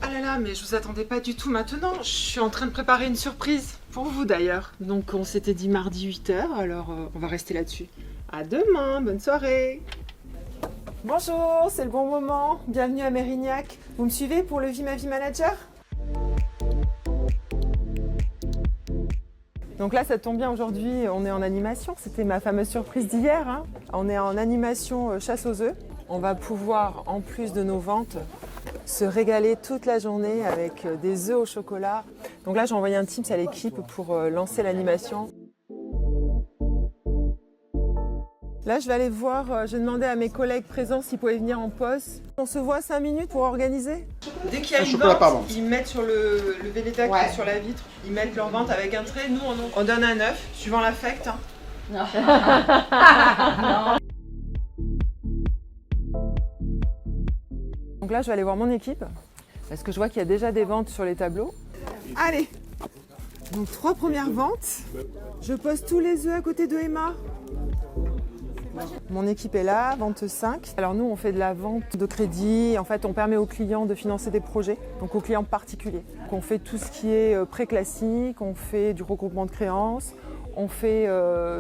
là là, mais je vous attendais pas du tout maintenant. Je suis en train de préparer une surprise pour vous d'ailleurs. Donc on s'était dit mardi 8h, alors on va rester là-dessus. À demain, bonne soirée. Bonjour, c'est le bon moment. Bienvenue à Mérignac. Vous me suivez pour le Vie ma vie manager? Donc là, ça tombe bien, aujourd'hui, on est en animation. C'était ma fameuse surprise d'hier. Hein. On est en animation chasse aux œufs. On va pouvoir, en plus de nos ventes, se régaler toute la journée avec des œufs au chocolat. Donc là, j'ai envoyé un Teams à l'équipe pour lancer l'animation. Là, je vais aller voir, j'ai demandé à mes collègues présents s'ils pouvaient venir en pause. On se voit 5 minutes pour organiser. Dès qu'il y a une vente, ils mettent sur le Véleda qui est sur la vitre, ils mettent leur vente avec un trait. Nous, on donne un 9, suivant l'affect. Hein. Non. Donc là, je vais aller voir mon équipe, parce que je vois qu'il y a déjà des ventes sur les tableaux. Allez, donc 3 premières ventes. Je pose tous les œufs à côté de Emma. Mon équipe est là, vente 5. Alors nous, on fait de la vente de crédit. En fait, on permet aux clients de financer des projets, donc aux clients particuliers. Donc, on fait tout ce qui est pré-classique, on fait du regroupement de créances, on fait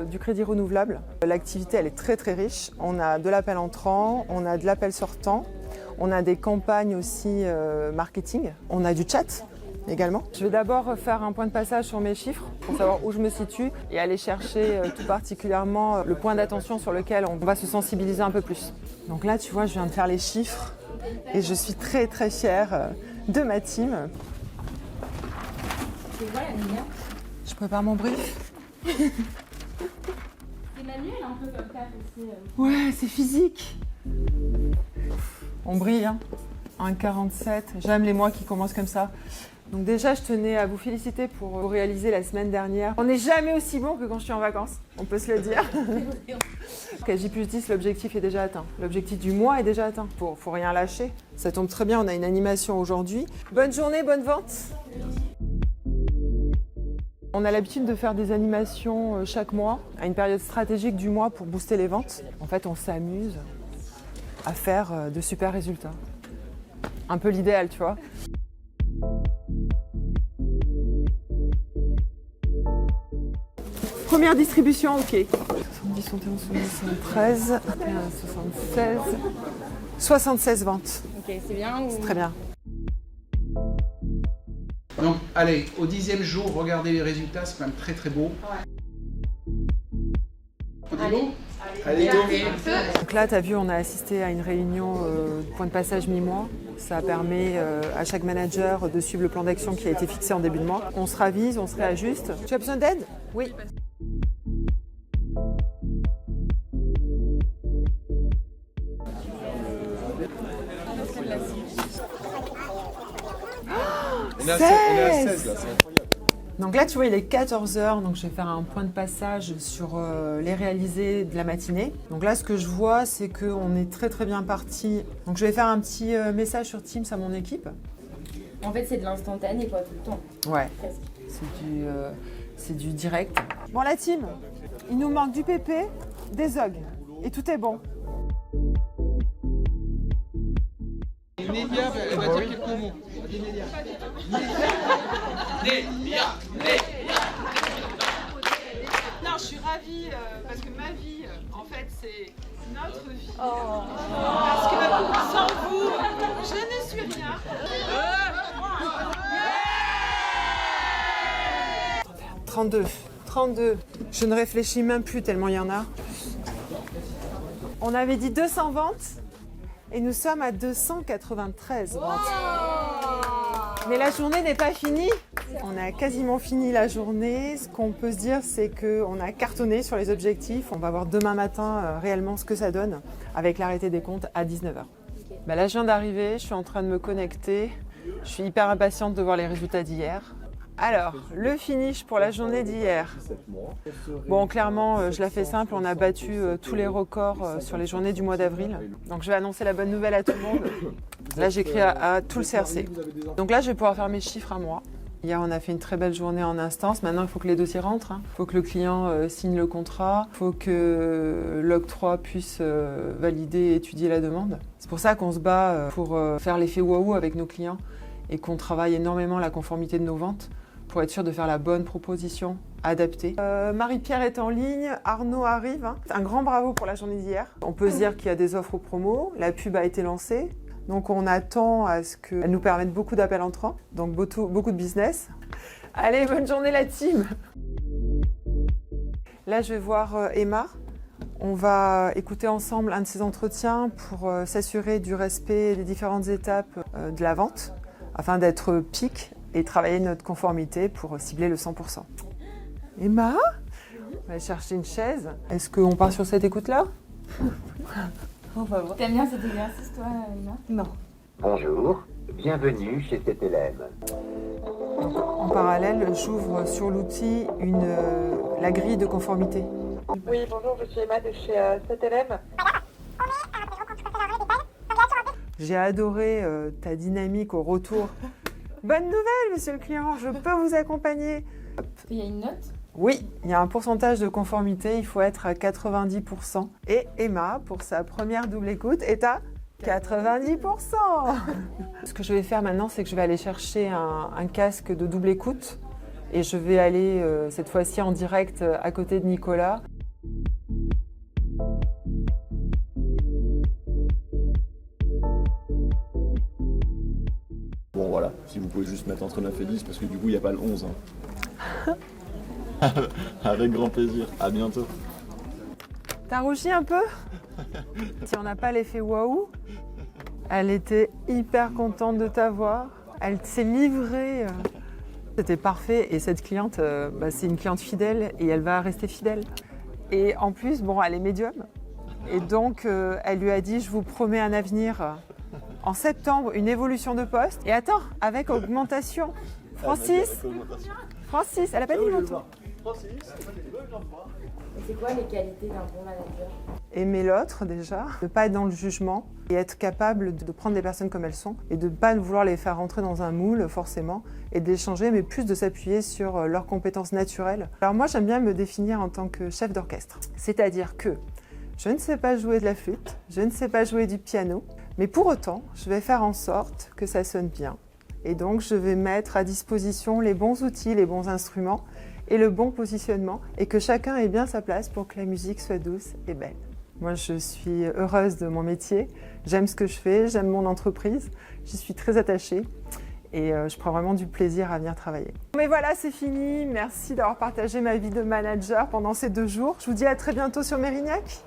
du crédit renouvelable. L'activité, elle est très très riche. On a de l'appel entrant, on a de l'appel sortant, on a des campagnes aussi marketing, on a du chat également. Je vais d'abord faire un point de passage sur mes chiffres pour savoir où je me situe et aller chercher tout particulièrement le point d'attention sur lequel on va se sensibiliser un peu plus. Donc là, tu vois, je viens de faire les chiffres et je suis très très fière de ma team. Je prépare mon brief. C'est manuel un peu comme ça aussi. Ouais, c'est physique. On brille, hein. 1,47. J'aime les mois qui commencent comme ça. Donc déjà, je tenais à vous féliciter pour réaliser la semaine dernière. On n'est jamais aussi bon que quand je suis en vacances, on peut se le dire. À J+10, l'objectif est déjà atteint. L'objectif du mois est déjà atteint. Faut rien lâcher. Ça tombe très bien, on a une animation aujourd'hui. Bonne journée, bonne vente. On a l'habitude de faire des animations chaque mois, à une période stratégique du mois pour booster les ventes. En fait, on s'amuse à faire de super résultats. Un peu l'idéal, tu vois. Première distribution, ok. 70, 71, 73, 76, 76 ventes. Ok, c'est bien ou... C'est très bien. Donc, allez, au 10e jour, regardez les résultats, c'est quand même très très beau. Ouais. Allez, go. Donc là, tu as vu, on a assisté à une réunion point de passage mi-mois. Ça permet à chaque manager de suivre le plan d'action qui a été fixé en début de mois. On se ravise, on se réajuste. Tu as besoin d'aide? Oui. On est à 16 là, c'est incroyable. Donc là, tu vois, il est 14h, donc je vais faire un point de passage sur les réalisés de la matinée. Donc là, ce que je vois, c'est qu'on est très très bien parti. Donc je vais faire un petit message sur Teams à mon équipe. En fait, c'est de l'instantané, quoi, tout le temps. Ouais, Presque. c'est du direct. Bon, la team, il nous manque du PP, des OG, et tout est bon. Nélia, elle va dire quelques mots. Non, je suis ravie parce que ma vie, en fait, c'est notre vie. Parce que sans vous, je ne suis rien. 32. Je ne réfléchis même plus tellement il y en a. On avait dit 200 ventes et nous sommes à 293 ventes. Mais la journée n'est pas finie. On a quasiment fini la journée. Ce qu'on peut se dire, c'est qu'on a cartonné sur les objectifs. On va voir demain matin réellement ce que ça donne avec l'arrêté des comptes à 19h. Bah là, je viens d'arriver, je suis en train de me connecter. Je suis hyper impatiente de voir les résultats d'hier. Alors, le finish pour la journée d'hier. Bon, clairement, je la fais simple, on a battu tous les records sur les journées du mois d'avril. Donc, je vais annoncer la bonne nouvelle à tout le monde. Là, j'écris à tout le CRC. Donc là, je vais pouvoir faire mes chiffres à moi. Hier, on a fait une très belle journée en instance. Maintenant, il faut que les dossiers rentrent. Il faut que le client signe le contrat. Il faut que l'octroi puisse valider et étudier la demande. C'est pour ça qu'on se bat pour faire l'effet waouh avec nos clients et qu'on travaille énormément la conformité de nos ventes pour être sûr de faire la bonne proposition adaptée. Marie-Pierre est en ligne, Arnaud arrive. Un grand bravo pour la journée d'hier. On peut se dire qu'il y a des offres aux promos, la pub a été lancée. Donc on attend à ce qu'elle nous permette beaucoup d'appels entrants, donc beaucoup de business. Allez, bonne journée la team! Là, je vais voir Emma. On va écouter ensemble un de ses entretiens pour s'assurer du respect des différentes étapes de la vente, afin d'être pic et travailler notre conformité pour cibler le 100%. Emma, on va chercher une chaise. Est-ce qu'on part sur cette écoute-là? On va voir. T'aimes bien cet exercice, toi, Emma? Non. Bonjour, bienvenue chez cet élève. En parallèle, j'ouvre sur l'outil la grille de conformité. Oui, bonjour, je suis Emma de chez CTLM. J'ai adoré ta dynamique au retour. Bonne nouvelle, monsieur le client, je peux vous accompagner. Il y a une note? Oui, il y a un pourcentage de conformité, il faut être à 90%. Et Emma, pour sa première double écoute, est à 90%. Ce que je vais faire maintenant, c'est que je vais aller chercher un casque de double écoute et je vais aller cette fois-ci en direct à côté de Nicolas. Bon voilà, si vous pouvez juste mettre entre 9 et 10 parce que du coup il n'y a pas le 11. Avec grand plaisir, à bientôt. T'as rougi un peu? Si on n'a pas l'effet waouh, elle était hyper contente de t'avoir. Elle s'est livrée. C'était parfait et cette cliente, c'est une cliente fidèle et elle va rester fidèle. Et en plus, bon, elle est médium. Et donc, elle lui a dit, je vous promets un avenir. En septembre, une évolution de poste. Et attends, avec augmentation. Francis, elle a pas dit le montant. Et c'est quoi les qualités d'un bon manager? Aimer l'autre déjà, ne pas être dans le jugement et être capable de prendre les personnes comme elles sont et de ne pas vouloir les faire rentrer dans un moule forcément et d'échanger, mais plus de s'appuyer sur leurs compétences naturelles. Alors moi, j'aime bien me définir en tant que chef d'orchestre, c'est-à-dire que je ne sais pas jouer de la flûte, je ne sais pas jouer du piano, mais pour autant, je vais faire en sorte que ça sonne bien. Et donc, je vais mettre à disposition les bons outils, les bons instruments et le bon positionnement et que chacun ait bien sa place pour que la musique soit douce et belle. Moi, je suis heureuse de mon métier, j'aime ce que je fais, j'aime mon entreprise, j'y suis très attachée et je prends vraiment du plaisir à venir travailler. Mais voilà, c'est fini. Merci d'avoir partagé ma vie de manager pendant ces 2 jours. Je vous dis à très bientôt sur Mérignac.